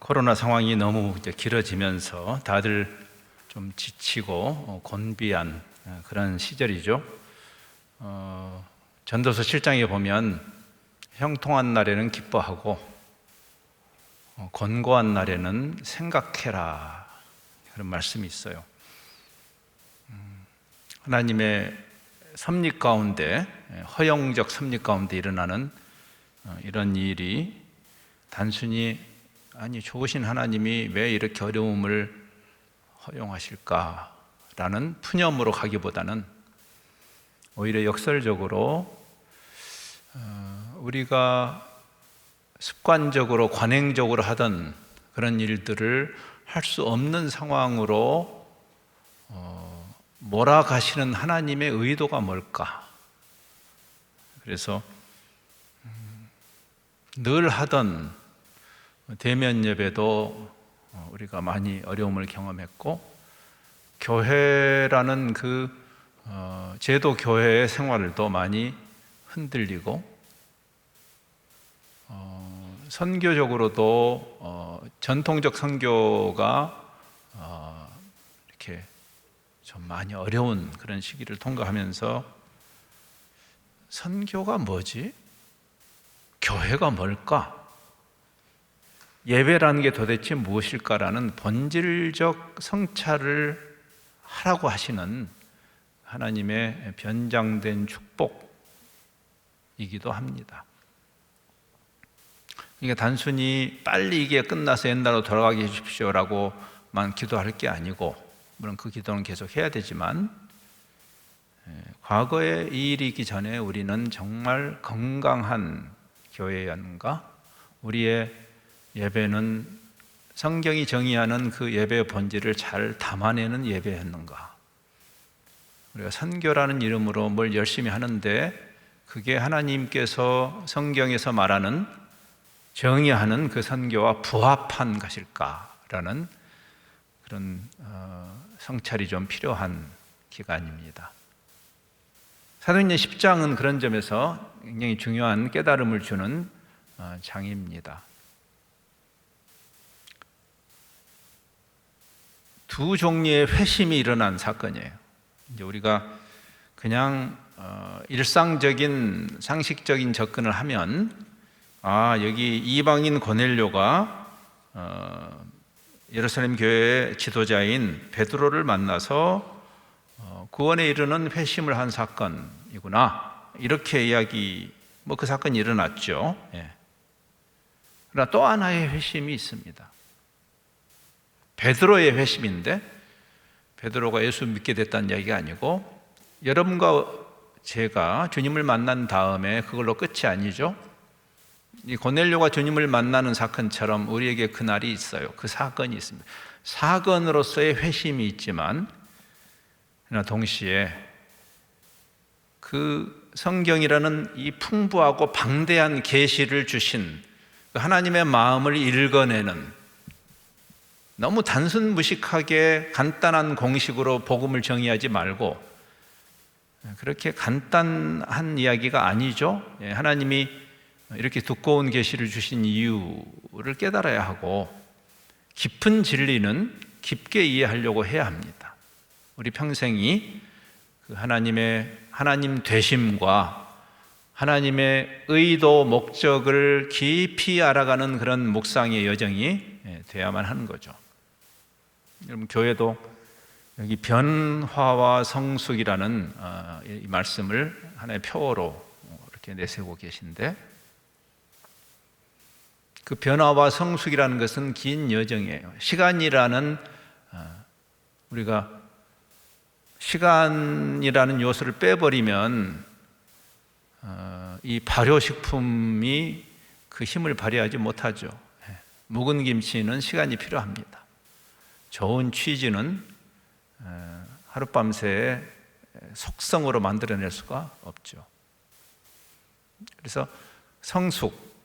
코로나 상황이 너무 이제 길어지면서 다들 좀 지치고 곤비한 그런 시절이죠. 전도서 7장에 보면 형통한 날에는 기뻐하고 권고한 날에는 생각해라, 그런 말씀이 있어요. 하나님의 섭리 가운데, 허영적 섭리 가운데 일어나는 이런 일이 단순히 좋으신 하나님이 왜 이렇게 어려움을 허용하실까라는 푸념으로 가기보다는 오히려 역설적으로 우리가 습관적으로 관행적으로 하던 그런 일들을 할 수 없는 상황으로 몰아가시는 하나님의 의도가 뭘까? 그래서 늘 하던 대면 예배도 우리가 많이 어려움을 경험했고, 교회라는 그 제도 교회의 생활도 많이 흔들리고, 선교적으로도 전통적 선교가 이렇게 좀 많이 어려운 그런 시기를 통과하면서 선교가 뭐지? 교회가 뭘까? 예배라는 게 도대체 무엇일까라는 본질적 성찰을 하라고 하시는 하나님의 변장된 축복이기도 합니다. 그러니까 단순히 빨리 이게 끝나서 옛날로 돌아가게 해주십시오라고만 기도할 게 아니고, 물론 그 기도는 계속 해야 되지만, 과거에 이 일이 있기 전에 우리는 정말 건강한 교회였는가? 우리의 예배는 성경이 정의하는 그 예배의 본질을 잘 담아내는 예배였는가? 우리가 선교라는 이름으로 뭘 열심히 하는데 그게 하나님께서 성경에서 말하는, 정의하는 그 선교와 부합한 것일까라는 그런 성찰이 좀 필요한 기간입니다. 사도행전 10장은 그런 점에서 굉장히 중요한 깨달음을 주는 장입니다. 두 종류의 회심이 일어난 사건이에요. 이제 우리가 그냥 일상적인 상식적인 접근을 하면, 여기 이방인 고넬료가 예루살렘 교회의 지도자인 베드로를 만나서 구원에 이르는 회심을 한 사건이구나, 이렇게 이야기, 그 사건이 일어났죠. 그러나 또 하나의 회심이 있습니다. 베드로의 회심인데, 베드로가 예수 믿게 됐다는 이야기가 아니고, 여러분과 제가 주님을 만난 다음에 그걸로 끝이 아니죠. 이 고넬료가 주님을 만나는 사건처럼 우리에게 그날이 있어요. 그 사건이 있습니다. 사건으로서의 회심이 있지만, 그러나 동시에 그 성경이라는 이 풍부하고 방대한 계시를 주신 하나님의 마음을 읽어내는, 너무 단순무식하게 간단한 공식으로 복음을 정의하지 말고, 그렇게 간단한 이야기가 아니죠. 하나님이 이렇게 두꺼운 계시를 주신 이유를 깨달아야 하고, 깊은 진리는 깊게 이해하려고 해야 합니다. 우리 평생이 그 하나님 되심과 하나님의 의도, 목적을 깊이 알아가는 그런 묵상의 여정이 돼야만 하는 거죠. 여러분, 교회도 여기 변화와 성숙이라는 이 말씀을 하나의 표어로 이렇게 내세우고 계신데, 그 변화와 성숙이라는 것은 긴 여정이에요. 시간이라는, 우리가 시간이라는 요소를 빼버리면 이 발효식품이 그 힘을 발휘하지 못하죠. 묵은 김치는 시간이 필요합니다. 좋은 치즈는 하룻밤새 속성으로 만들어낼 수가 없죠. 그래서 성숙,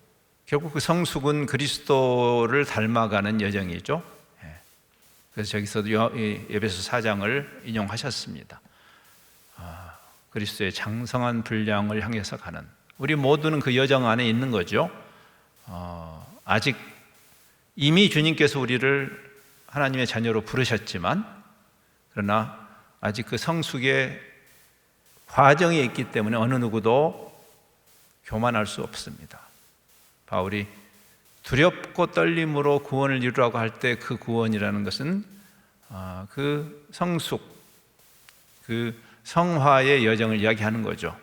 결국 그 성숙은 그리스도를 닮아가는 여정이죠. 그래서 저기서도 에베소 4장을 인용하셨습니다. 그리스도의 장성한 분량을 향해서 가는, 우리 모두는 그 여정 안에 있는 거죠. 아직 이미 주님께서 우리를 하나님의 자녀로 부르셨지만 그러나 아직 그 성숙의 과정에 있기 때문에 어느 누구도 교만할 수 없습니다. 바울이 두렵고 떨림으로 구원을 이루라고 할 때 그 구원이라는 것은 그 성숙, 그 성화의 여정을 이야기하는 거죠.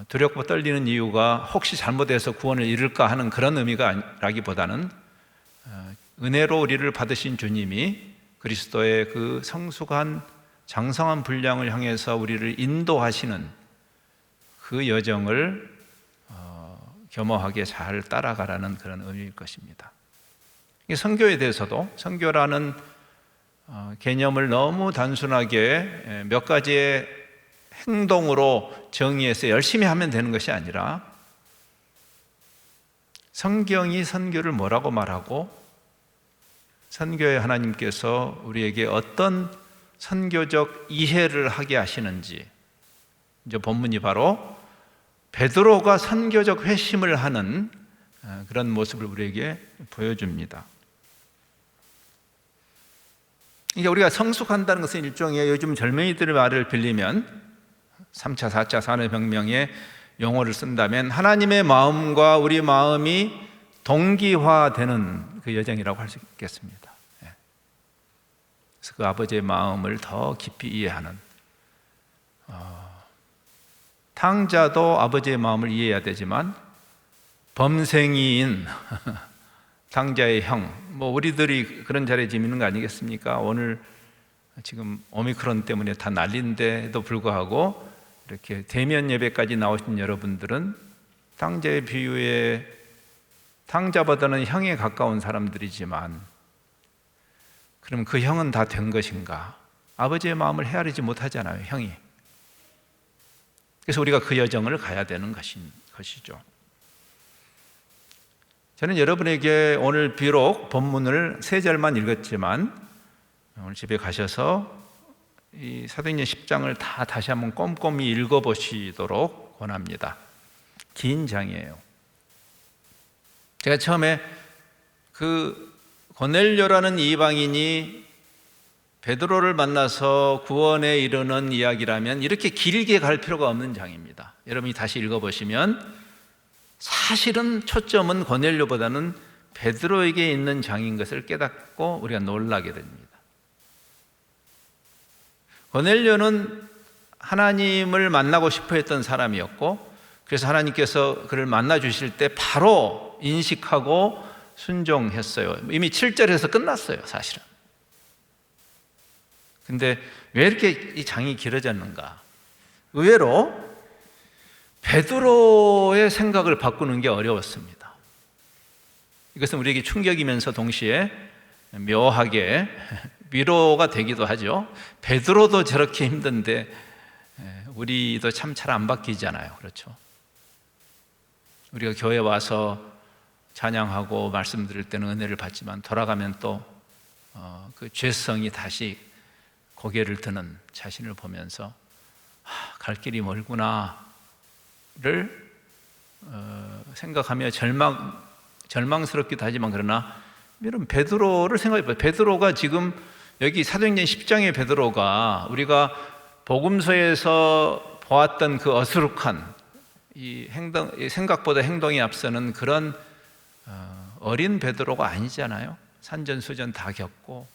두렵고 떨리는 이유가 혹시 잘못해서 구원을 이룰까 하는 그런 의미가 아니라기보다는 은혜로 우리를 받으신 주님이 그리스도의 그 성숙한 장성한 분량을 향해서 우리를 인도하시는 그 여정을 겸허하게 잘 따라가라는 그런 의미일 것입니다. 선교에 대해서도 선교라는 개념을 너무 단순하게 몇 가지의 행동으로 정의해서 열심히 하면 되는 것이 아니라 성경이 선교를 뭐라고 말하고 선교의 하나님께서 우리에게 어떤 선교적 이해를 하게 하시는지, 이제 본문이 바로 베드로가 선교적 회심을 하는 그런 모습을 우리에게 보여줍니다. 이게 우리가 성숙한다는 것은 일종의 요즘 젊은이들의 말을 빌리면 3차, 4차 산업혁명의 용어를 쓴다면 하나님의 마음과 우리 마음이 동기화되는 그 여정이라고 할 수 있겠습니다. 그래서 그 아버지의 마음을 더 깊이 이해하는, 탕자도 아버지의 마음을 이해해야 되지만 범생이인 탕자의 형, 우리들이 그런 자리에 지금 있는 거 아니겠습니까? 오늘 지금 오미크론 때문에 다 난리인데도 불구하고 이렇게 대면 예배까지 나오신 여러분들은 탕자의 비유에 탕자보다는 형에 가까운 사람들이지만 그럼 그 형은 다 된 것인가? 아버지의 마음을 헤아리지 못하잖아요, 형이. 그래서 우리가 그 여정을 가야 되는 것이죠. 저는 여러분에게 오늘 비록 본문을 3절만 읽었지만 오늘 집에 가셔서 이 사도행전 10장을 다 다시 한번 꼼꼼히 읽어보시도록 권합니다. 긴 장이에요. 제가 처음에 그 고넬료라는 이방인이 베드로를 만나서 구원에 이르는 이야기라면 이렇게 길게 갈 필요가 없는 장입니다. 여러분이 다시 읽어보시면 사실은 초점은 고넬료보다는 베드로에게 있는 장인 것을 깨닫고 우리가 놀라게 됩니다. 고넬료는 하나님을 만나고 싶어 했던 사람이었고 그래서 하나님께서 그를 만나 주실 때 바로 인식하고 순종했어요. 이미 7절에서 끝났어요, 사실은. 근데 왜 이렇게 이 장이 길어졌는가? 의외로 베드로의 생각을 바꾸는 게 어려웠습니다. 이것은 우리에게 충격이면서 동시에 묘하게 위로가 되기도 하죠. 베드로도 저렇게 힘든데 우리도 참 잘 안 바뀌잖아요. 그렇죠? 우리가 교회 와서 찬양하고 말씀 드릴 때는 은혜를 받지만 돌아가면 또 그 죄성이 다시 고개를 드는 자신을 보면서 갈 길이 멀구나를 생각하며 절망스럽기도 하지만 그러나 여러분 베드로를 생각해 봐요. 베드로가 지금 여기 사도행전 10장의 베드로가 우리가 복음서에서 보았던 그 어수룩한 이 생각보다 행동이 앞서는 그런 어린 베드로가 아니잖아요. 산전수전 다 겪고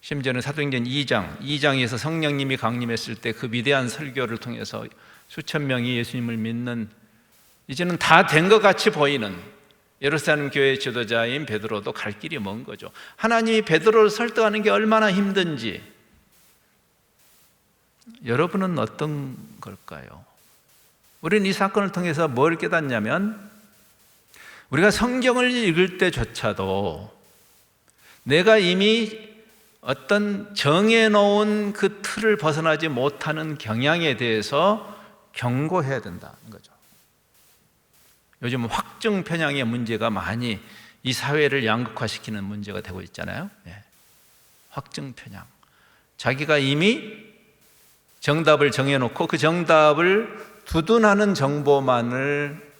심지어는 사도행전 2장에서 성령님이 강림했을 때 그 위대한 설교를 통해서 수천 명이 예수님을 믿는 이제는 다 된 것 같이 보이는 예루살렘 교회의 지도자인 베드로도 갈 길이 먼 거죠. 하나님이 베드로를 설득하는 게 얼마나 힘든지 여러분은 어떤 걸까요? 우리는 이 사건을 통해서 뭘 깨닫냐면 우리가 성경을 읽을 때조차도 내가 이미 어떤 정해놓은 그 틀을 벗어나지 못하는 경향에 대해서 경고해야 된다는 거죠. 요즘 확증 편향의 문제가 많이 이 사회를 양극화시키는 문제가 되고 있잖아요. 확증 편향. 자기가 이미 정답을 정해놓고 그 정답을 두둔하는 정보만을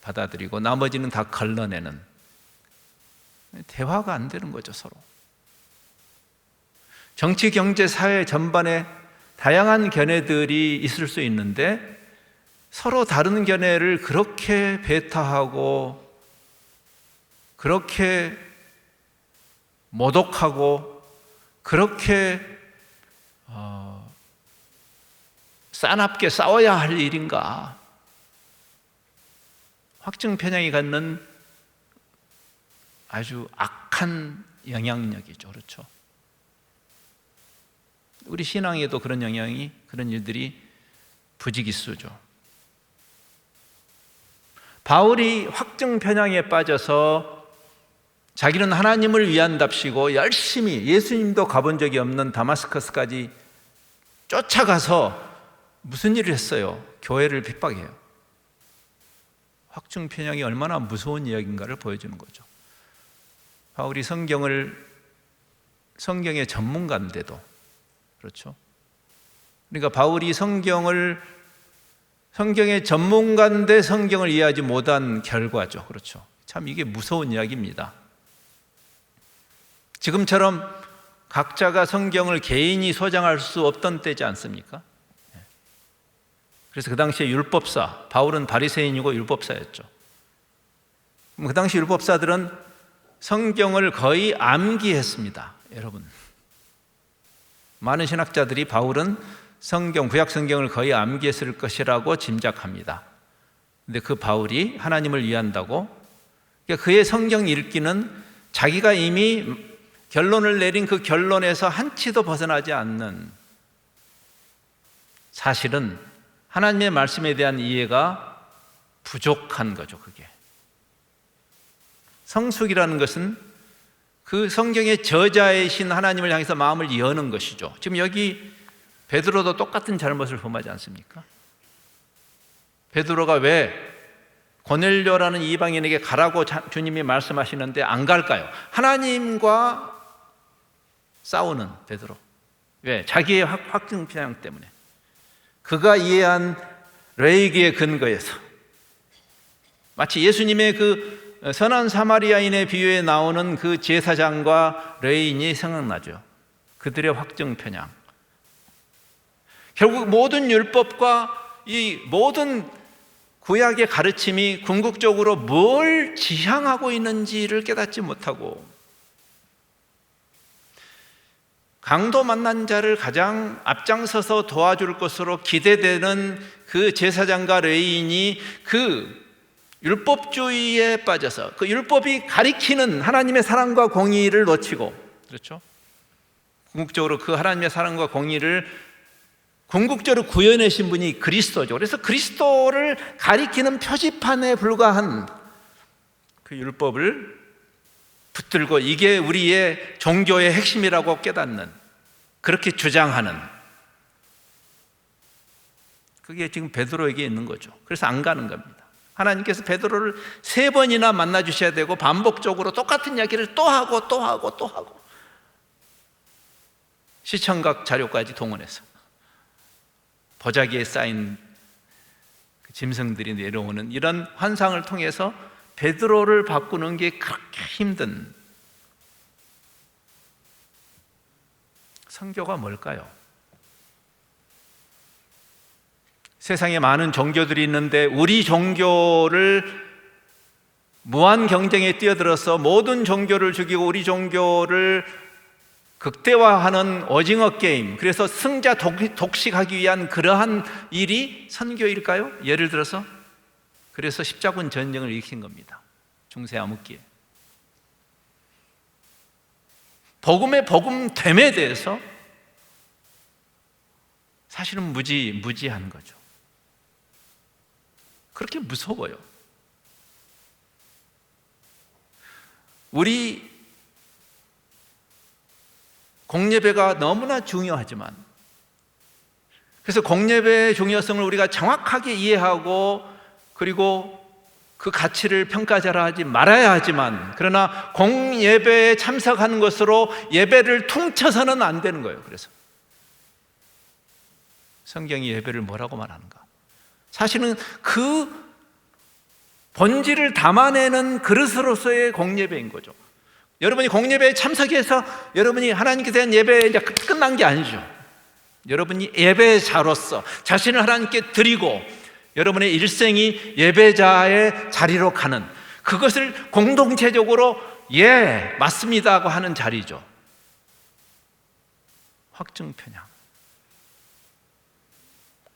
받아들이고 나머지는 다 걸러내는 대화가 안 되는 거죠, 서로. 정치, 경제, 사회 전반에 다양한 견해들이 있을 수 있는데 서로 다른 견해를 그렇게 배타하고 그렇게 모독하고 그렇게 싸납게 싸워야 할 일인가? 확증 편향이 갖는 아주 악한 영향력이죠. 그렇죠? 우리 신앙에도 그런 영향이, 그런 일들이 부지기수죠. 바울이 확증 편향에 빠져서 자기는 하나님을 위한답시고 열심히, 예수님도 가본 적이 없는 다마스커스까지 쫓아가서 무슨 일을 했어요? 교회를 핍박해요. 확증 편향이 얼마나 무서운 이야기인가를 보여주는 거죠. 바울이 성경의 전문가인데도, 그렇죠? 그러니까 바울이 성경의 전문가인데 성경을 이해하지 못한 결과죠. 그렇죠? 참 이게 무서운 이야기입니다. 지금처럼 각자가 성경을 개인이 소장할 수 없던 때지 않습니까? 그래서 그 당시에 율법사, 바울은 바리새인이고 율법사였죠. 그 당시 율법사들은 성경을 거의 암기했습니다. 여러분, 많은 신학자들이 바울은 구약 성경을 거의 암기했을 것이라고 짐작합니다. 근데 그 바울이 하나님을 위한다고, 그러니까 그의 성경 읽기는 자기가 이미 결론을 내린 그 결론에서 한치도 벗어나지 않는, 사실은 하나님의 말씀에 대한 이해가 부족한 거죠. 그게 성숙이라는 것은 그 성경의 저자이신 하나님을 향해서 마음을 여는 것이죠. 지금 여기 베드로도 똑같은 잘못을 범하지 않습니까? 베드로가 왜 고넬료라는 이방인에게 가라고 주님이 말씀하시는데 안 갈까요? 하나님과 싸우는 베드로. 왜? 자기의 확증 편향 때문에. 그가 이해한 레이기의 근거에서, 마치 예수님의 그 선한 사마리아인의 비유에 나오는 그 제사장과 레위인이 생각나죠. 그들의 확증 편향. 결국 모든 율법과 이 모든 구약의 가르침이 궁극적으로 뭘 지향하고 있는지를 깨닫지 못하고, 강도 만난 자를 가장 앞장서서 도와줄 것으로 기대되는 그 제사장과 레위인이 그 율법주의에 빠져서 그 율법이 가리키는 하나님의 사랑과 공의를 놓치고, 그렇죠? 궁극적으로 그 하나님의 사랑과 공의를 궁극적으로 구현하신 분이 그리스도죠. 그래서 그리스도를 가리키는 표지판에 불과한 그 율법을 붙들고 이게 우리의 종교의 핵심이라고 깨닫는, 그렇게 주장하는, 그게 지금 베드로에게 있는 거죠. 그래서 안 가는 겁니다. 하나님께서 베드로를 3번이나 만나 주셔야 되고 반복적으로 똑같은 이야기를 또 하고 또 하고 또 하고, 시청각 자료까지 동원해서 보자기에 쌓인 짐승들이 내려오는 이런 환상을 통해서 베드로를 바꾸는 게 그렇게 힘든, 선교가 뭘까요? 세상에 많은 종교들이 있는데 우리 종교를 무한 경쟁에 뛰어들어서 모든 종교를 죽이고 우리 종교를 극대화하는 오징어 게임, 그래서 승자 독식하기 위한 그러한 일이 선교일까요? 예를 들어서 그래서 십자군 전쟁을 일으킨 겁니다. 중세 암흑기에. 복음의 복음됨에 대해서 사실은 무지한 거죠. 그렇게 무서워요. 우리 공예배가 너무나 중요하지만, 그래서 공예배의 중요성을 우리가 정확하게 이해하고 그리고 그 가치를 평가절하하지 말아야 하지만, 그러나 공예배에 참석하는 것으로 예배를 퉁쳐서는 안 되는 거예요. 그래서 성경이 예배를 뭐라고 말하는가? 사실은 그 본질을 담아내는 그릇으로서의 공예배인 거죠. 여러분이 공예배에 참석해서 여러분이 하나님께 대한 예배에 이제 끝난 게 아니죠. 여러분이 예배자로서 자신을 하나님께 드리고 여러분의 일생이 예배자의 자리로 가는, 그것을 공동체적으로 예, 맞습니다 하고 하는 자리죠. 확증 편향.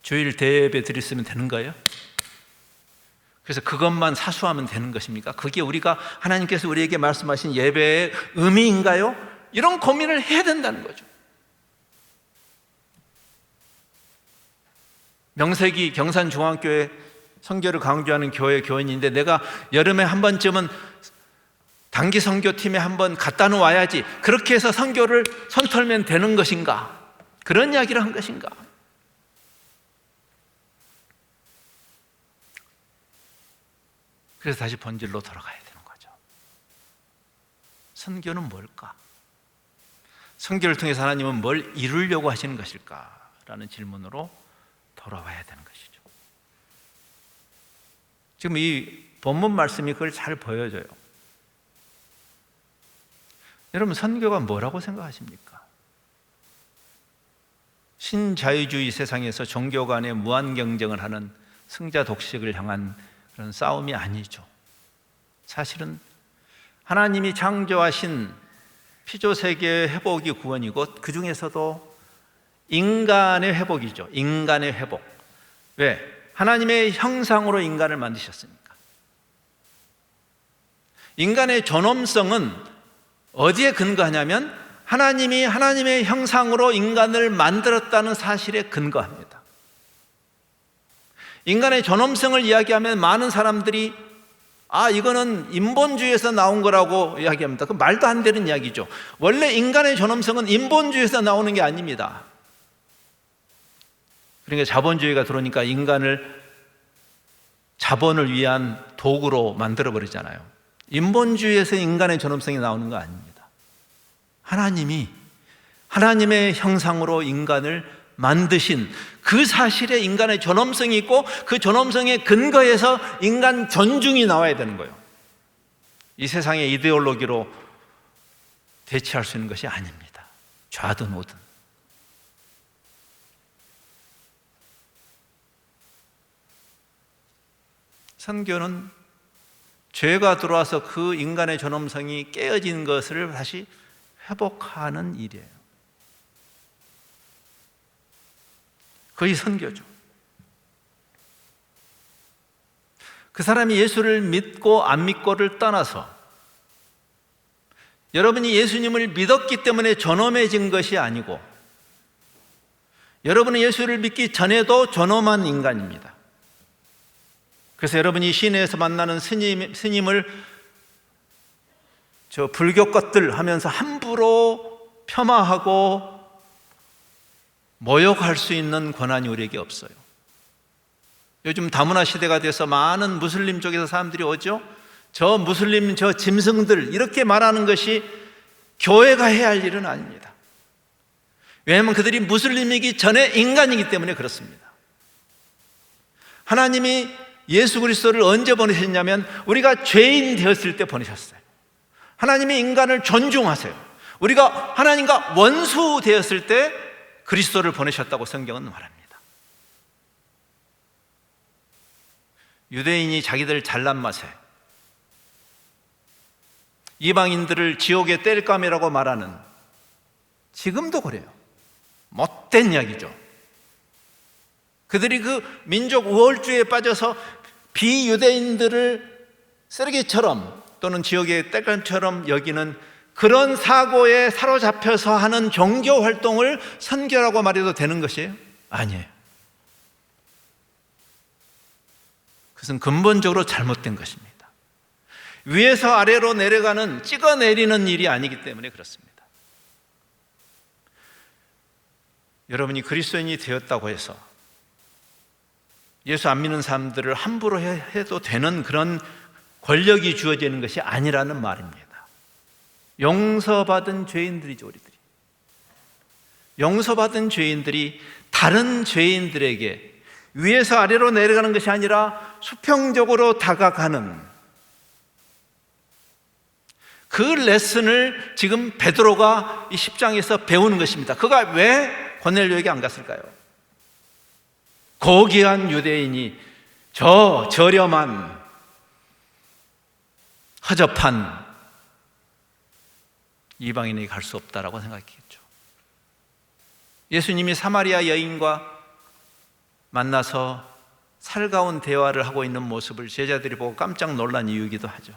주일 대예배 드렸으면 되는 거예요? 그래서 그것만 사수하면 되는 것입니까? 그게 우리가 하나님께서 우리에게 말씀하신 예배의 의미인가요? 이런 고민을 해야 된다는 거죠. 명색이 경산중앙교회 선교를 강조하는 교회 교인인데 내가 여름에 한 번쯤은 단기 선교팀에 한번 갔다 와야지, 그렇게 해서 선교를 손털면 되는 것인가? 그런 이야기를 한 것인가? 그래서 다시 본질로 돌아가야 되는 거죠. 선교는 뭘까? 선교를 통해서 하나님은 뭘 이루려고 하시는 것일까? 라는 질문으로 돌아와야 되는 것이죠. 지금 이 본문 말씀이 그걸 잘 보여줘요. 여러분, 선교가 뭐라고 생각하십니까? 신자유주의 세상에서 종교 간의 무한 경쟁을 하는 승자 독식을 향한 그런 싸움이 아니죠. 사실은 하나님이 창조하신 피조세계의 회복이 구원이고, 그 중에서도 인간의 회복이죠. 인간의 회복. 왜? 하나님의 형상으로 인간을 만드셨으니까. 인간의 존엄성은 어디에 근거하냐면 하나님이 하나님의 형상으로 인간을 만들었다는 사실에 근거합니다. 인간의 존엄성을 이야기하면 많은 사람들이 이거는 인본주의에서 나온 거라고 이야기합니다. 그 말도 안 되는 이야기죠. 원래 인간의 존엄성은 인본주의에서 나오는 게 아닙니다. 그러니까 자본주의가 들어오니까 인간을 자본을 위한 도구로 만들어버리잖아요. 인본주의에서 인간의 존엄성이 나오는 거 아닙니다. 하나님이 하나님의 형상으로 인간을 만드신 그 사실에 인간의 존엄성이 있고, 그 존엄성의 근거에서 인간 존중이 나와야 되는 거예요. 이 세상의 이데올로기로 대체할 수 있는 것이 아닙니다. 좌든 우든. 선교는 죄가 들어와서 그 인간의 존엄성이 깨어진 것을 다시 회복하는 일이에요. 그게 선교죠. 그 사람이 예수를 믿고 안 믿고를 떠나서 여러분이 예수님을 믿었기 때문에 존엄해진 것이 아니고, 여러분은 예수를 믿기 전에도 존엄한 인간입니다. 그래서 여러분이 시내에서 만나는 스님을 저 불교 것들 하면서 함부로 폄하하고 모욕할 수 있는 권한이 우리에게 없어요. 요즘 다문화 시대가 돼서 많은 무슬림 쪽에서 사람들이 오죠. 저 무슬림, 저 짐승들, 이렇게 말하는 것이 교회가 해야 할 일은 아닙니다. 왜냐하면 그들이 무슬림이기 전에 인간이기 때문에 그렇습니다. 하나님이 예수 그리스도를 언제 보내셨냐면 우리가 죄인 되었을 때 보내셨어요. 하나님이 인간을 존중하세요. 우리가 하나님과 원수 되었을 때 그리스도를 보내셨다고 성경은 말합니다. 유대인이 자기들 잘난 맛에 이방인들을 지옥의 땔감이라고 말하는, 지금도 그래요. 못된 이야기죠. 그들이 그 민족 우월주의에 빠져서 비유대인들을 쓰레기처럼 또는 지옥의 땔감처럼 여기는 그런 사고에 사로잡혀서 하는 종교 활동을 선교라고 말해도 되는 것이에요? 아니에요. 그것은 근본적으로 잘못된 것입니다. 위에서 아래로 내려가는, 찍어내리는 일이 아니기 때문에 그렇습니다. 여러분이 그리스도인이 되었다고 해서 예수 안 믿는 사람들을 함부로 해도 되는 그런 권력이 주어지는 것이 아니라는 말입니다. 용서받은 죄인들이죠, 우리들이. 용서받은 죄인들이 다른 죄인들에게 위에서 아래로 내려가는 것이 아니라 수평적으로 다가가는, 그 레슨을 지금 베드로가 이 10장에서 배우는 것입니다. 그가 왜 고넬료에게 안 갔을까요? 고귀한 유대인이 저 저렴한 허접한 이방인에게 갈 수 없다라고 생각했겠죠. 예수님이 사마리아 여인과 만나서 살가운 대화를 하고 있는 모습을 제자들이 보고 깜짝 놀란 이유이기도 하죠.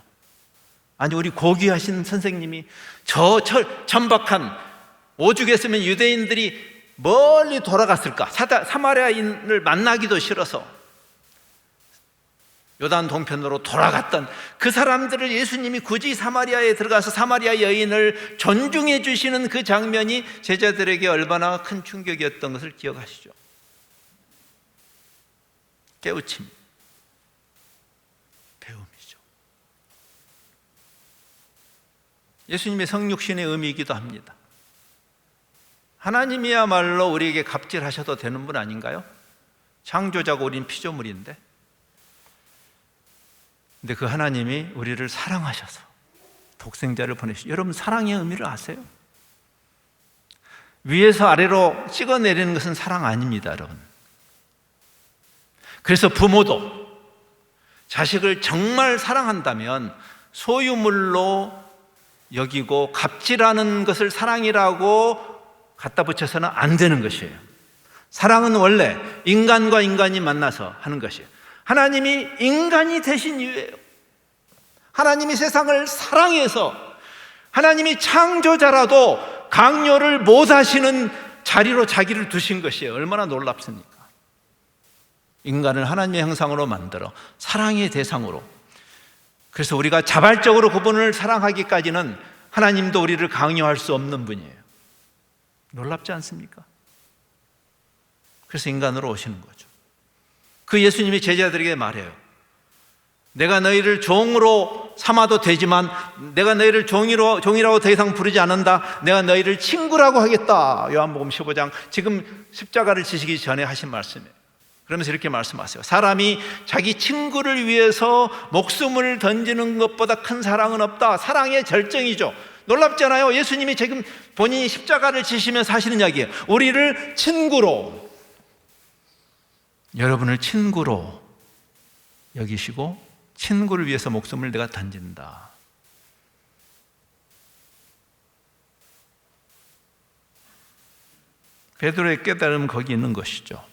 아니, 우리 고귀하신 선생님이 저 천박한, 오죽했으면 유대인들이 멀리 돌아갔을까? 사마리아인을 만나기도 싫어서 요단 동편으로 돌아갔던 그 사람들을 예수님이 굳이 사마리아에 들어가서 사마리아 여인을 존중해 주시는 그 장면이 제자들에게 얼마나 큰 충격이었던 것을 기억하시죠? 깨우침, 배움이죠. 예수님의 성육신의 의미이기도 합니다. 하나님이야말로 우리에게 갑질하셔도 되는 분 아닌가요? 창조자고 우린 피조물인데, 근데 그 하나님이 우리를 사랑하셔서 독생자를 보내시죠. 여러분, 사랑의 의미를 아세요? 위에서 아래로 찍어내리는 것은 사랑 아닙니다, 여러분. 그래서 부모도 자식을 정말 사랑한다면 소유물로 여기고 갑질하는 것을 사랑이라고 갖다 붙여서는 안 되는 것이에요. 사랑은 원래 인간과 인간이 만나서 하는 것이에요. 하나님이 인간이 되신 이유예요. 하나님이 세상을 사랑해서 하나님이 창조자라도 강요를 못 하시는 자리로 자기를 두신 것이에요. 얼마나 놀랍습니까? 인간을 하나님의 형상으로 만들어 사랑의 대상으로. 그래서 우리가 자발적으로 그분을 사랑하기까지는 하나님도 우리를 강요할 수 없는 분이에요. 놀랍지 않습니까? 그래서 인간으로 오시는 거죠. 그 예수님이 제자들에게 말해요. 내가 너희를 종으로 삼아도 되지만 내가 너희를 종이라고 더 이상 부르지 않는다. 내가 너희를 친구라고 하겠다. 요한복음 15장, 지금 십자가를 지시기 전에 하신 말씀이에요. 그러면서 이렇게 말씀하세요. 사람이 자기 친구를 위해서 목숨을 던지는 것보다 큰 사랑은 없다. 사랑의 절정이죠. 놀랍지 않아요? 예수님이 지금 본인이 십자가를 지시면서 하시는 이야기예요. 우리를 친구로, 여러분을 친구로 여기시고 친구를 위해서 목숨을 내가 던진다. 베드로의 깨달음은 거기 있는 것이죠.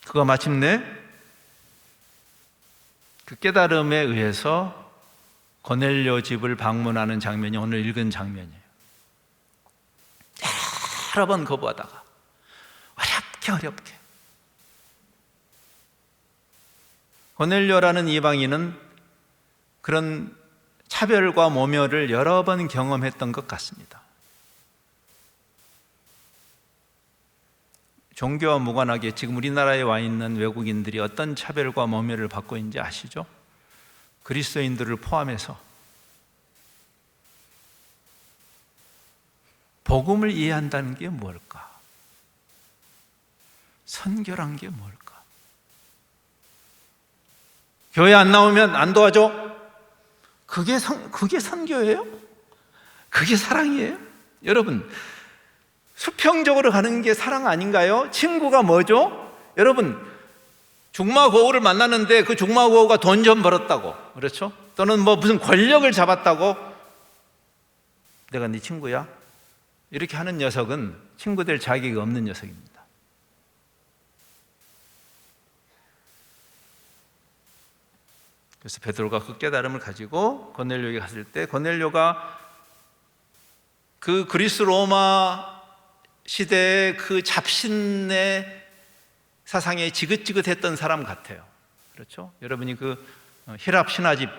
그가 마침내 그 깨달음에 의해서 고넬료 집을 방문하는 장면이 오늘 읽은 장면이에요. 여러 번 거부하다가 어렵게 고넬료라는 이방인은 그런 차별과 모멸을 여러 번 경험했던 것 같습니다. 종교와 무관하게 지금 우리나라에 와 있는 외국인들이 어떤 차별과 모멸을 받고 있는지 아시죠? 그리스도인들을 포함해서 복음을 이해한다는 게 뭘까? 선교란 게 뭘까? 교회 안 나오면 안 도와줘? 그게 선교예요? 그게 사랑이에요? 여러분, 수평적으로 가는 게 사랑 아닌가요? 친구가 뭐죠? 여러분, 중마고우를 만났는데 그 중마고우가 돈 좀 벌었다고, 그렇죠? 또는 무슨 권력을 잡았다고 내가 네 친구야? 이렇게 하는 녀석은 친구 될 자격이 없는 녀석입니다. 그래서 베드로가 그 깨달음을 가지고 고넬료에게 갔을 때 고넬료가 그 그리스 로마 시대의 그 잡신의 사상에 지긋지긋했던 사람 같아요. 그렇죠? 여러분이 그 히랍 신화집을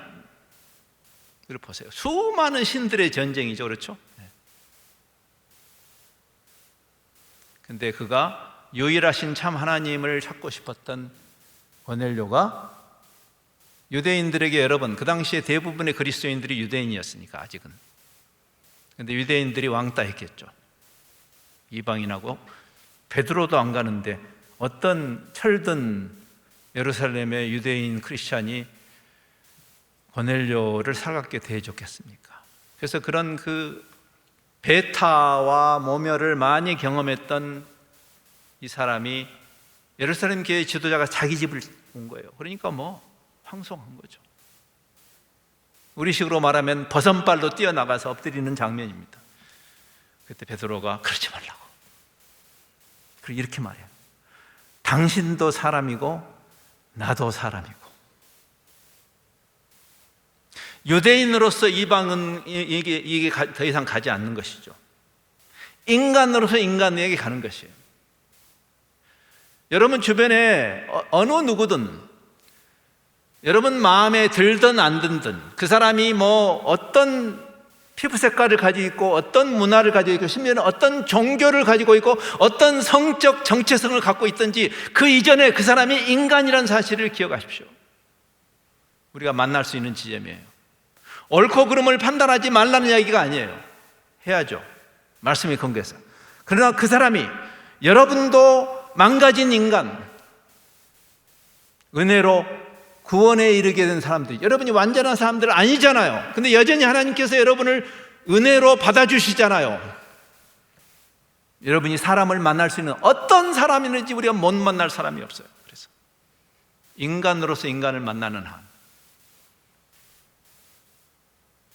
보세요. 수많은 신들의 전쟁이죠. 그렇죠? 근데 그가 유일하신 참 하나님을 찾고 싶었던 고넬료가 유대인들에게, 여러분, 그 당시에 대부분의 그리스도인들이 유대인이었으니까 아직은. 근데 유대인들이 왕따했겠죠. 이방인하고 베드로도 안 가는데 어떤 철든 예루살렘의 유대인 크리스찬이 고넬료를 살갑게 대해줬겠습니까? 그래서 그런 그 배타와 모멸을 많이 경험했던 이 사람이 예루살렘 교회 지도자가 자기 집을 온 거예요. 그러니까 뭐 황송한 거죠. 우리식으로 말하면 버선발로 뛰어나가서 엎드리는 장면입니다. 그때 베드로가 그러지 말라고. 그리고 이렇게 말해요. 당신도 사람이고 나도 사람이고. 유대인으로서 이방은 이게 더 이상 가지 않는 것이죠. 인간으로서 인간에게 가는 것이에요. 여러분 주변에 어느 누구든 여러분 마음에 들든 안 들든 그 사람이 뭐 어떤 피부 색깔을 가지고 있고 어떤 문화를 가지고 있고 심지어는 어떤 종교를 가지고 있고 어떤 성적 정체성을 갖고 있든지 그 이전에 그 사람이 인간이라는 사실을 기억하십시오. 우리가 만날 수 있는 지점이에요. 옳고 그름을 판단하지 말라는 이야기가 아니에요. 해야죠. 말씀이 근거해서. 그러나 그 사람이 여러분도 망가진 인간, 은혜로 구원에 이르게 된 사람들, 여러분이 완전한 사람들 아니잖아요. 근데 여전히 하나님께서 여러분을 은혜로 받아주시잖아요. 여러분이 사람을 만날 수 있는 어떤 사람이든지 우리가 못 만날 사람이 없어요. 그래서 인간으로서 인간을 만나는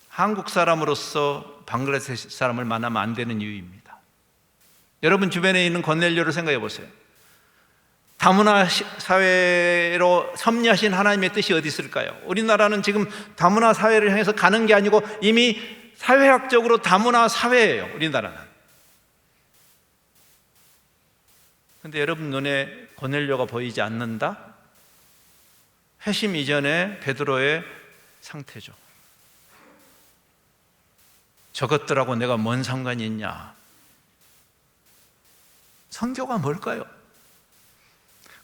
한국 사람으로서 방글라데시 사람을 만나면 안 되는 이유입니다. 여러분 주변에 있는 고넬료를 생각해 보세요. 다문화 사회로 섭리하신 하나님의 뜻이 어디 있을까요? 우리나라는 지금 다문화 사회를 향해서 가는 게 아니고 이미 사회학적으로 다문화 사회예요. 우리나라는. 그런데 여러분 눈에 고넬료가 보이지 않는다? 회심 이전에 베드로의 상태죠. 저것들하고 내가 뭔 상관이 있냐? 선교가 뭘까요?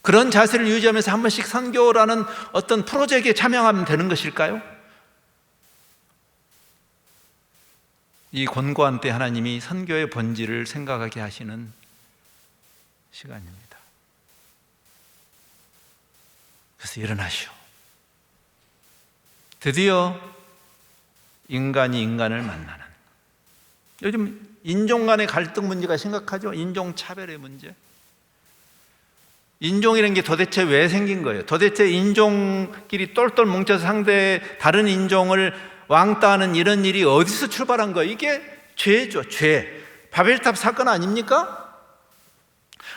그런 자세를 유지하면서 한 번씩 선교라는 어떤 프로젝트에 참여하면 되는 것일까요? 이 곤고한 때 하나님이 선교의 본질을 생각하게 하시는 시간입니다. 그래서 일어나시오. 드디어 인간이 인간을 만나는. 요즘 인종 간의 갈등 문제가 심각하죠. 인종차별의 문제. 인종이라는 게 도대체 왜 생긴 거예요? 도대체 인종끼리 똘똘 뭉쳐서 상대 다른 인종을 왕따하는 이런 일이 어디서 출발한 거예요? 이게 죄죠, 죄. 바벨탑 사건 아닙니까?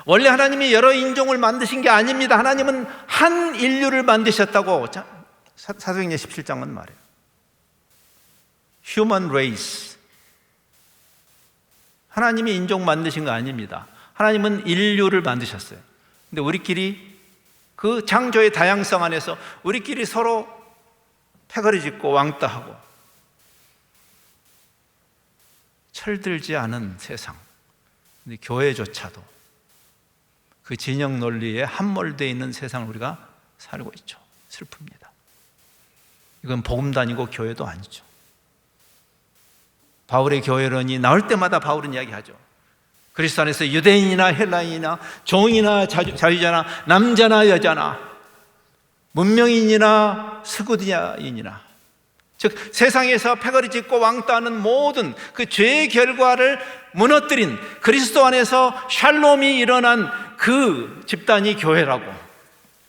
원래 하나님이 여러 인종을 만드신 게 아닙니다. 하나님은 한 인류를 만드셨다고 사도행전 17장은 말해요. Human race. 하나님이 인종 만드신 거 아닙니다. 하나님은 인류를 만드셨어요. 근데 우리끼리 그 창조의 다양성 안에서 우리끼리 서로 패거리 짚고 왕따하고 철들지 않은 세상. 근데 교회조차도 그 진영 논리에 함몰되어 있는 세상을 우리가 살고 있죠. 슬픕니다. 이건 복음도 아니고 교회도 아니죠. 바울의 교회론이 나올 때마다 바울은 이야기하죠. 그리스도 안에서 유대인이나 헬라인이나 종이나 자유자나 남자나 여자나 문명인이나 스구디아인이나 즉 세상에서 패거리 짚고 왕따하는 모든 그 죄의 결과를 무너뜨린 그리스도 안에서 샬롬이 일어난 그 집단이 교회라고,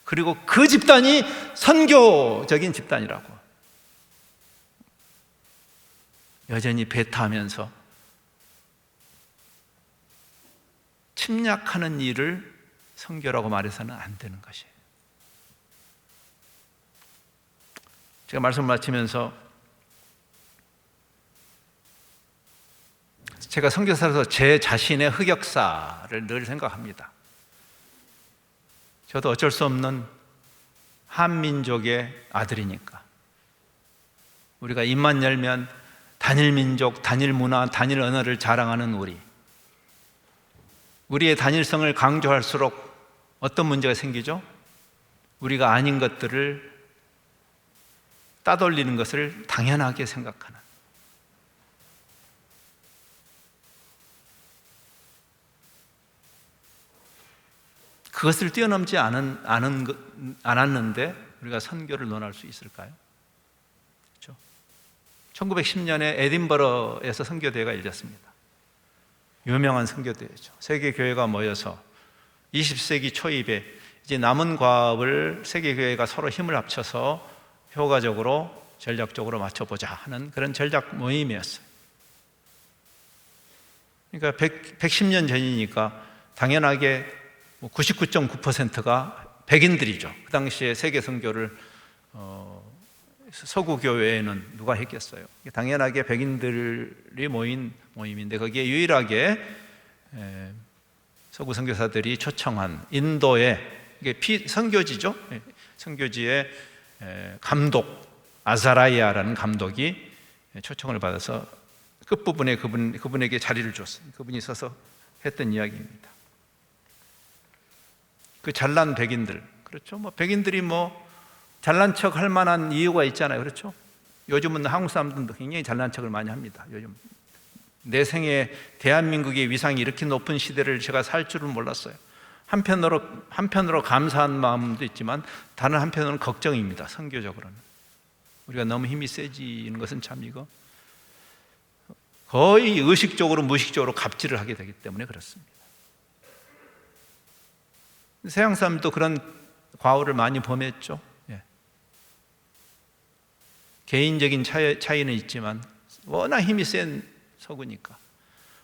그리고 그 집단이 선교적인 집단이라고. 여전히 배타하면서 침략하는 일을 선교라고 말해서는 안 되는 것이에요. 제가 말씀을 마치면서 제가 선교사로서 제 자신의 흑역사를 늘 생각합니다. 저도 어쩔 수 없는 한민족의 아들이니까. 우리가 입만 열면 단일 민족, 단일 문화, 단일 언어를 자랑하는 우리의 단일성을 강조할수록 어떤 문제가 생기죠? 우리가 아닌 것들을 따돌리는 것을 당연하게 생각하는. 그것을 뛰어넘지 않았는데 우리가 선교를 논할 수 있을까요? 1910년에 에딘버러에서 선교대회가 열렸습니다. 유명한 선교대회죠. 세계 교회가 모여서 20세기 초입에 이제 남은 과업을 세계 교회가 서로 힘을 합쳐서 효과적으로 전략적으로 맞춰보자 하는 그런 전략 모임이었어요. 그러니까 110년 전이니까 당연하게 99.9%가 백인들이죠. 그 당시에 세계 선교를 서구 교회에는 누가 했겠어요? 당연하게 백인들이 모인 모임인데 거기에 유일하게 서구 선교사들이 초청한 인도의 이게 선교지죠. 선교지의 감독 아자라이아라는 감독이 초청을 받아서 끝부분에 그분에게 자리를 줬어요. 그분이 서서 했던 이야기입니다. 그 잘난 백인들, 그렇죠? 백인들이 잘난 척 할 만한 이유가 있잖아요. 그렇죠? 요즘은 한국 사람들도 굉장히 잘난 척을 많이 합니다. 요즘 내 생에 대한민국의 위상이 이렇게 높은 시대를 제가 살 줄은 몰랐어요. 한편으로 감사한 마음도 있지만 다른 한편으로는 걱정입니다. 선교적으로는 우리가 너무 힘이 세지는 것은 참 이거 거의 의식적으로 무의식적으로 갑질을 하게 되기 때문에 그렇습니다. 서양 사람도 그런 과오를 많이 범했죠. 개인적인 차이는 있지만 워낙 힘이 센 서구니까,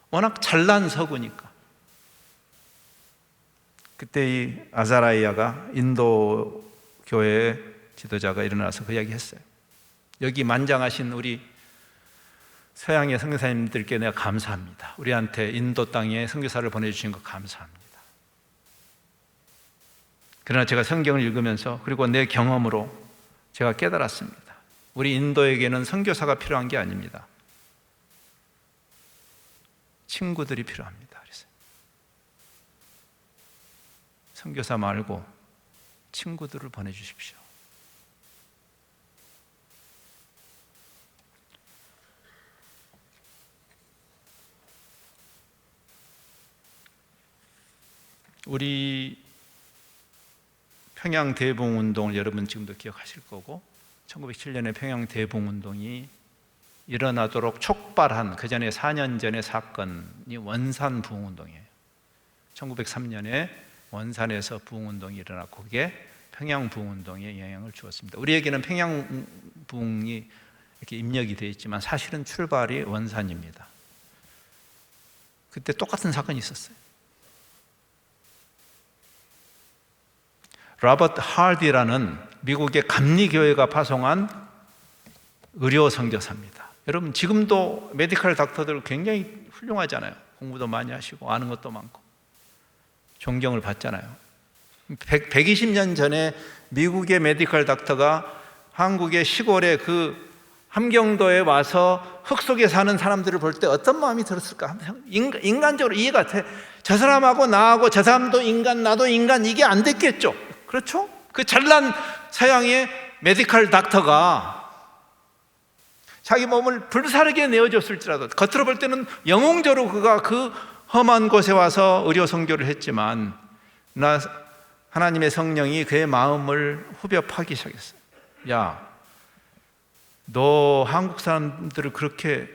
워낙 잘난 서구니까. 그때 이 아자라이아가 인도 교회의 지도자가 일어나서 그 이야기 했어요. 여기 만장하신 우리 서양의 선교사님들께 내가 감사합니다. 우리한테 인도 땅에 선교사를 보내주신 거 감사합니다. 그러나 제가 성경을 읽으면서 그리고 내 경험으로 제가 깨달았습니다. 우리 인도에게는 선교사가 필요한 게 아닙니다. 친구들이 필요합니다. 그래서 선교사 말고 친구들을 보내주십시오. 우리 평양 대봉운동을 여러분 지금도 기억하실 거고 1907년에 평양 대봉운동이 일어나도록 촉발한 그 전에 4년 전의 사건이 원산 부흥운동이에요. 1903년에 원산에서 부흥운동이 일어났고 그게 평양 부흥운동에 영향을 주었습니다. 우리에게는 평양 부흥이 이렇게 입력이 되어 있지만 사실은 출발이 원산입니다. 그때 똑같은 사건이 있었어요. 로버트 하디라는 미국의 감리교회가 파송한 의료 선교사입니다. 여러분 지금도 메디컬 닥터들 굉장히 훌륭하잖아요. 공부도 많이 하시고 아는 것도 많고 존경을 받잖아요. 120년 전에 미국의 메디컬 닥터가 한국의 시골의 그 함경도에 와서 흙 속에 사는 사람들을 볼 때 어떤 마음이 들었을까? 인간적으로 이해가 돼. 저 사람하고 나하고 저 사람도 인간 나도 인간 이게 안 됐겠죠. 그렇죠? 그 잘난 서양의 메디컬 닥터가 자기 몸을 불사르게 내어줬을지라도 겉으로 볼 때는 영웅적으로 그가 그 험한 곳에 와서 의료 선교를 했지만 하나님의 성령이 그의 마음을 후벼 파기 시작했어요. 야, 너 한국 사람들을 그렇게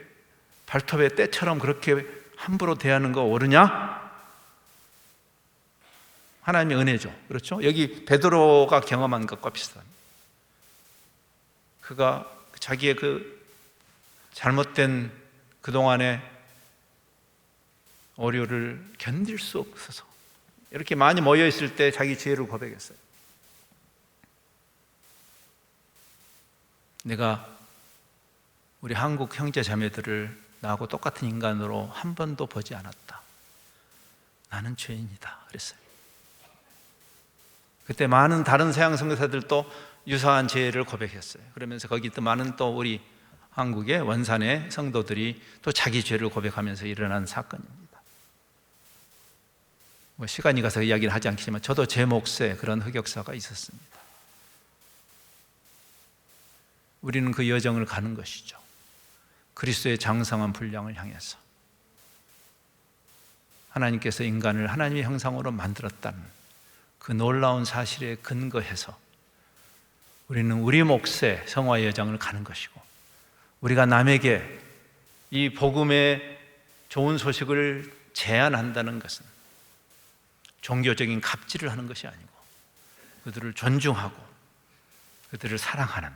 발톱에 때처럼 그렇게 함부로 대하는 거 옳으냐? 하나님의 은혜죠. 그렇죠? 여기 베드로가 경험한 것과 비슷합니다. 그가 자기의 그 잘못된 그동안의 오류를 견딜 수 없어서 이렇게 많이 모여 있을 때 자기 죄를 고백했어요. 내가 우리 한국 형제 자매들을 나하고 똑같은 인간으로 한 번도 보지 않았다. 나는 죄인이다. 그랬어요. 그때 많은 다른 서양 선교사들도 유사한 죄를 고백했어요. 그러면서 거기 또 많은 또 우리 한국의 원산의 성도들이 또 자기 죄를 고백하면서 일어난 사건입니다. 시간이 가서 이야기를 하지 않겠지만 저도 제 몫에 그런 흑역사가 있었습니다. 우리는 그 여정을 가는 것이죠. 그리스도의 장성한 분량을 향해서 하나님께서 인간을 하나님의 형상으로 만들었다는 그 놀라운 사실에 근거해서 우리는 우리 몫의 성화 여정을 가는 것이고 우리가 남에게 이 복음의 좋은 소식을 제안한다는 것은 종교적인 갑질을 하는 것이 아니고 그들을 존중하고 그들을 사랑하는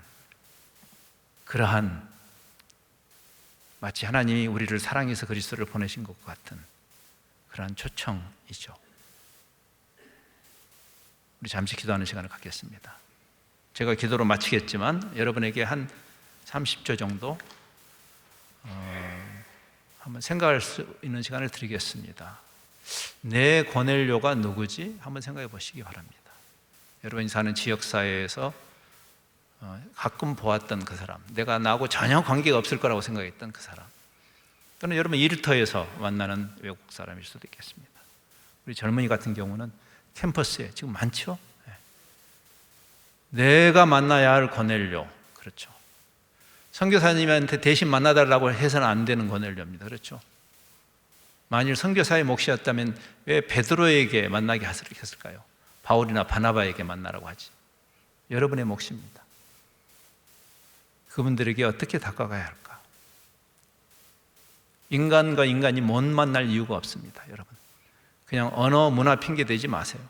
그러한, 마치 하나님이 우리를 사랑해서 그리스도를 보내신 것 같은 그러한 초청이죠. 우리 잠시 기도하는 시간을 갖겠습니다. 제가 기도로 마치겠지만 여러분에게 한 30초 정도 한번 생각할 수 있는 시간을 드리겠습니다. 내 고넬료가 누구지? 한번 생각해 보시기 바랍니다. 여러분이 사는 지역사회에서 가끔 보았던 그 사람, 내가 나하고 전혀 관계가 없을 거라고 생각했던 그 사람, 또는 여러분 일터에서 만나는 외국 사람일 수도 있겠습니다. 우리 젊은이 같은 경우는 캠퍼스에 지금 많죠? 내가 만나야 할 고넬료, 그렇죠. 선교사님한테 대신 만나달라고 해서는 안 되는 고넬료입니다. 그렇죠. 만일 선교사의 몫이었다면 왜 베드로에게 만나게 했을까요? 바울이나 바나바에게 만나라고 하지. 여러분의 몫입니다. 그분들에게 어떻게 다가가야 할까? 인간과 인간이 못 만날 이유가 없습니다. 여러분, 그냥 언어, 문화 핑계 대지 마세요.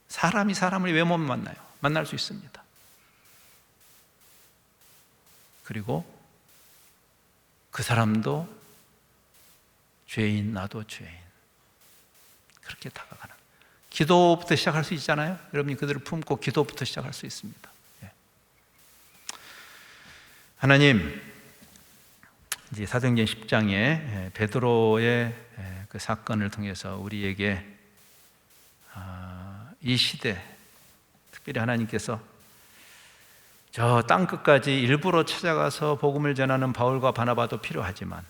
사람이 사람을 왜 못 만나요? 만날 수 있습니다. 그리고 그 사람도 죄인, 나도 죄인, 그렇게 다가가는, 기도부터 시작할 수 있잖아요. 여러분이 그들을 품고 기도부터 시작할 수 있습니다. 하나님, 이제 사도행전 10장에 베드로의 그 사건을 통해서 우리에게 이 시대, 특별히 하나님께서 저 땅끝까지 일부러 찾아가서 복음을 전하는 바울과 바나바도 필요하지만,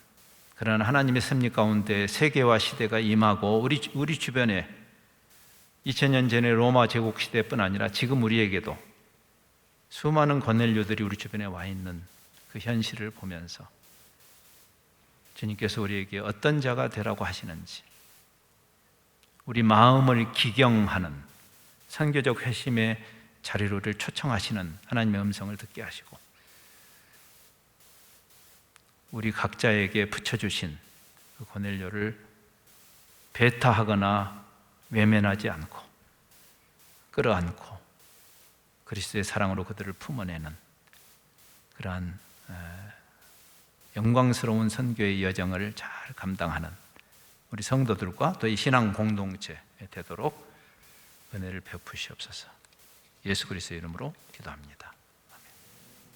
그러나 하나님의 섭리 가운데 세계화 시대가 임하고 우리 주변에 2000년 전의 로마 제국 시대뿐 아니라 지금 우리에게도 수많은 고넬료들이 우리 주변에 와 있는 그 현실을 보면서 주님께서 우리에게 어떤 자가 되라고 하시는지, 우리 마음을 기경하는 선교적 회심의 자리로를 초청하시는 하나님의 음성을 듣게 하시고, 우리 각자에게 붙여주신 그 고넬료를 배타하거나 외면하지 않고 끌어안고 그리스도의 사랑으로 그들을 품어내는 그러한 영광스러운 선교의 여정을 잘 감당하는 우리 성도들과 또 이 신앙 공동체 되도록 은혜를 베푸시옵소서. 예수 그리스도의 이름으로 기도합니다.